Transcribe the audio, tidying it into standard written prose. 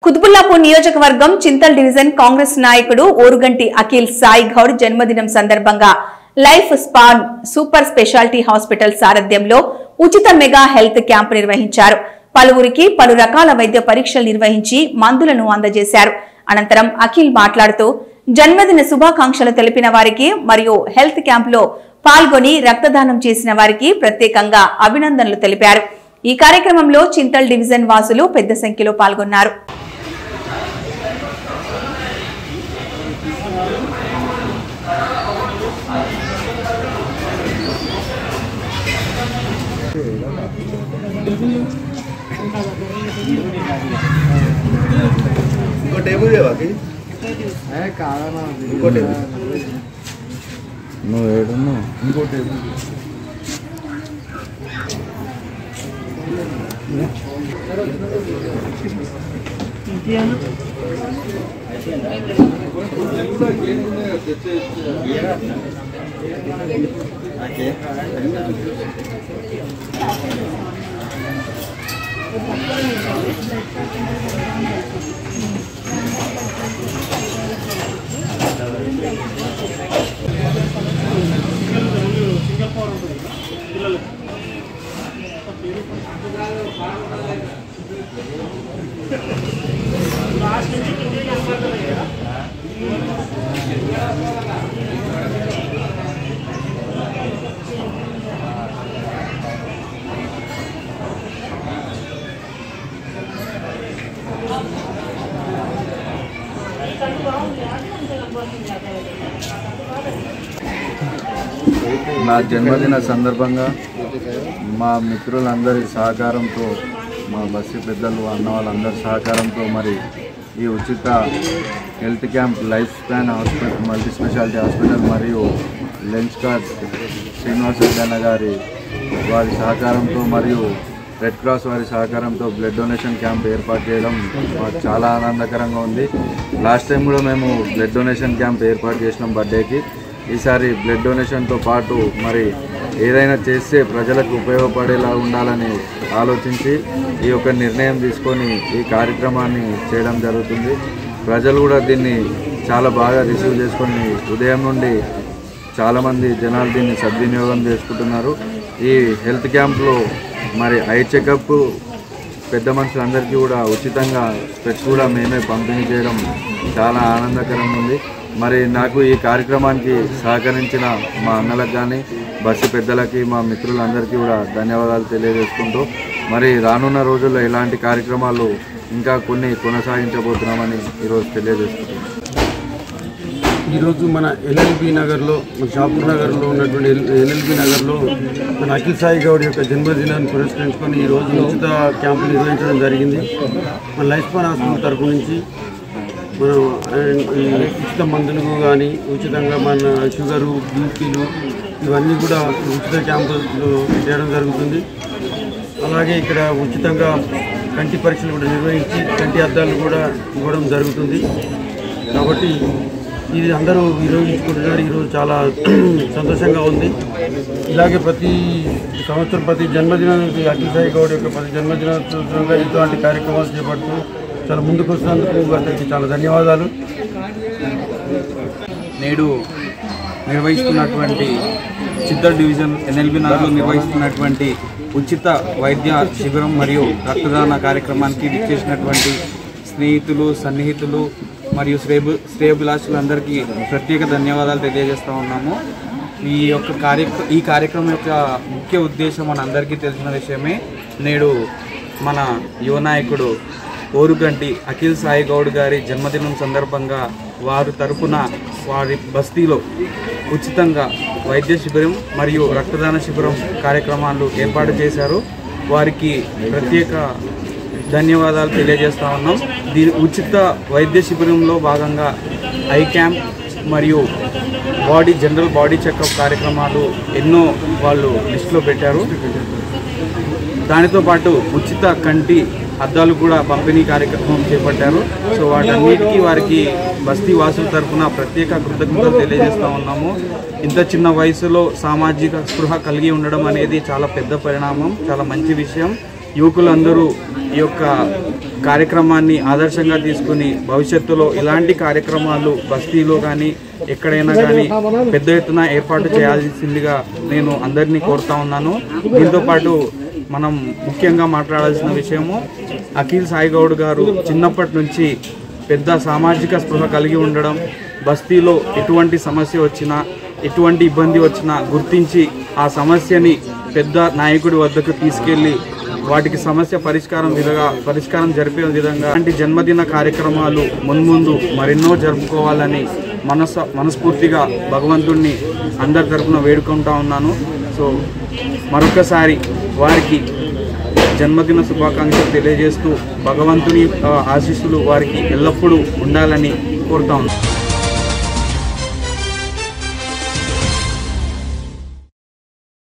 కుతుబుల్లాపూర్ నియోజకవర్గం చింతల్ డివిజన్ కాంగ్రెస్ నాయకుడు ఓరుగంటి అఖిల్ సాయి గౌడ్ జన్మదినం సందర్భంగా life span super speciality hospital సారథ్యంలో ఉచిత మెగా హెల్త్ క్యాంప్ నిర్వహించారు. పలువురికి పలు రకాల వైద్య పరీక్షలు నిర్వహించి మందులను అందజేశారు. అనంతరం అఖిల్ మాట్లాడుతూ జన్మదిన శుభాకాంక్షలు తెలిపిన వారికి మరియు హెల్త్ క్యాంప్ లో పాల్గొని రక్తదానం చేసిన వారికి ప్రత్యేకంగా అభినందనలు తెలిపారు. ఈ కార్యక్రమంలో చింతల్ డివిజన్ వాసులు పెద్ద సంఖ్యలో పాల్గొన్నారు. ఇంకో టేబుల్ దేవాకి ఇంకో టేబుల్ నువ్వు ఏడున్నావు ఇంకో టేబుల్ నా జన్మదిన సందర్భంగా మా మిత్రులందరి సహకారంతో మా బస్సు పెద్దలు అన్న వాళ్ళందరి సహకారంతో మరి ఈ ఉచిత health camp life span hospital multi speciality hospital మరియు లెన్స్ కార్డ్ శ్రీనివాస రెడ్డి గారి వారి సహకారంతో మరియు రెడ్ క్రాస్ వారి సహకారంతో బ్లడ్ డొనేషన్ క్యాంప్ ఏర్పాటు చేయడం మాకు చాలా ఆనందకరంగా ఉంది. లాస్ట్ టైం కూడా మేము బ్లడ్ డొనేషన్ క్యాంప్ ఏర్పాటు చేసినాం బర్త్డేకి. ఈసారి బ్లడ్ డొనేషన్తో పాటు మరి ఏదైనా చేస్తే ప్రజలకు ఉపయోగపడేలా ఉండాలని ఆలోచించి ఈ యొక్క నిర్ణయం తీసుకొని ఈ కార్యక్రమాన్ని చేయడం జరుగుతుంది. ప్రజలు కూడా దీన్ని చాలా బాగా రిసీవ్ చేసుకొని ఉదయం నుండి చాలామంది జనాలు దీన్ని సద్వినియోగం చేసుకుంటున్నారు. ఈ హెల్త్ క్యాంప్లో మరి ఐ చెకప్ పెద్ద మనుషులందరికీ కూడా ఉచితంగా స్పెట్స్ కూడా మేమే పంపిణీ చేయడం చాలా ఆనందకరంగా ఉంది. మరి నాకు ఈ కార్యక్రమానికి సహకరించిన మా అన్నలకు కానీ బస్సు పెద్దలకి మా మిత్రులందరికీ కూడా ధన్యవాదాలు తెలియజేసుకుంటూ మరి రానున్న రోజుల్లో ఇలాంటి కార్యక్రమాలు ఇంకా కొన్ని కొనసాగించబోతున్నామని ఈరోజు తెలియజేస్తున్నాం. ఈరోజు మన ఎల్ఎల్బి నగర్లో మన షాపూర్ నగర్లో ఉన్నటువంటి ఎల్ఎల్బి నగర్లో మన అఖిల్ సాయి గౌడ్ యొక్క జన్మదినాన్ని పురస్కరించుకొని ఈరోజు ఉచిత క్యాంపు నిర్వహించడం జరిగింది. మన లైఫ్ స్పాన్ హాస్పిటల్ తరఫు నుంచి మనం ఈ ఉచిత మందులకు కానీ ఉచితంగా మన షుగరు బీపీలు ఇవన్నీ కూడా ఉచిత క్యాంపులు చేయడం జరుగుతుంది. అలాగే ఇక్కడ ఉచితంగా కంటి పరీక్షలు కూడా నిర్వహించి కంటి అద్దాలు కూడా ఇవ్వడం జరుగుతుంది. కాబట్టి ఇది అందరూ వినియోగించుకుంటున్నారు. ఈరోజు చాలా సంతోషంగా ఉంది. ఇలాగే ప్రతి సంవత్సరం ప్రతి జన్మదినానికి అఖిల్ సాయి గౌడ్ యొక్క ప్రతి జన్మదినోత్సవంగా ఇటువంటి కార్యక్రమాలు చేపడుతూ చాలా ముందుకు వస్తున్నందుకు అతనికి చాలా ధన్యవాదాలు. నేడు నిర్వహిస్తున్నటువంటి చింతల్ డివిజన్ ఎన్ఎల్బి నగర్లో నిర్వహిస్తున్నటువంటి ఉచిత వైద్య శిబిరం మరియు రక్తదాన కార్యక్రమానికి విచ్చేసినటువంటి స్నేహితులు సన్నిహితులు మరియు శ్రేయోభిలాషులందరికీ ప్రత్యేక ధన్యవాదాలు తెలియజేస్తూ ఉన్నాము. ఈ కార్యక్రమం యొక్క ముఖ్య ఉద్దేశం మన అందరికీ తెలిసిన విషయమే. నేడు మన యువ నాయకుడు ఓరుగంటి అఖిల్ సాయి గౌడ్ గారి జన్మదినం సందర్భంగా వారి తరపున వారి బస్తీలో ఉచితంగా వైద్య శిబిరం మరియు రక్తదాన శిబిరం కార్యక్రమాలు ఏర్పాటు చేశారు. వారికి ప్రత్యేక ధన్యవాదాలు తెలియజేస్తూ ఉన్నాం. దీని ఉచిత వైద్య శిబిరంలో భాగంగా ఐ క్యాంప్ మరియు జనరల్ బాడీ చెకప్ కార్యక్రమాలు ఎన్నో వాళ్ళు లిస్టులో పెట్టారు. దానితో పాటు ఉచిత కంటి అద్దాలు కూడా పంపిణీ కార్యక్రమం చేపట్టారు. సో వాటన్నిటికీ వారికి బస్తీ వాసుల తరఫున ప్రత్యేక కృతజ్ఞతలు తెలియజేస్తూ ఉన్నాము. ఇంత చిన్న వయసులో సామాజిక స్పృహ కలిగి ఉండడం అనేది చాలా పెద్ద పరిణామం, చాలా మంచి విషయం. యువకులందరూ ఈ యొక్క కార్యక్రమాన్ని ఆదర్శంగా తీసుకుని భవిష్యత్తులో ఇలాంటి కార్యక్రమాలు బస్తీలో కానీ ఎక్కడైనా కానీ పెద్ద ఎత్తున ఏర్పాటు చేయాల్సిందిగా నేను అందరినీ కోరుతా ఉన్నాను. దీంతోపాటు మనం ముఖ్యంగా మాట్లాడాల్సిన విషయము అఖిల్ సాయి గౌడ్ గారు చిన్నప్పటి నుంచి పెద్ద సామాజిక స్పృహ కలిగి ఉండడం, బస్తీలో ఎటువంటి సమస్య వచ్చినా ఎటువంటి ఇబ్బంది వచ్చినా గుర్తించి ఆ సమస్యని పెద్ద నాయకుడి వద్దకు తీసుకెళ్ళి వాటికి సమస్య పరిష్కారం జరిపే విధంగా అలాంటి జన్మదిన కార్యక్రమాలు మున్ముందు మరెన్నో జరుపుకోవాలని మనస్ఫూర్తిగా భగవంతుణ్ణి అందరి తరపున వేడుకుంటా ఉన్నాను. సో మరొకసారి వారికి జన్మదిన శుభాకాంక్షలు తెలియజేస్తూ భగవంతుని ఆశీస్సులు వారికి ఎల్లప్పుడూ ఉండాలని కోరుతా ఉన్నాను.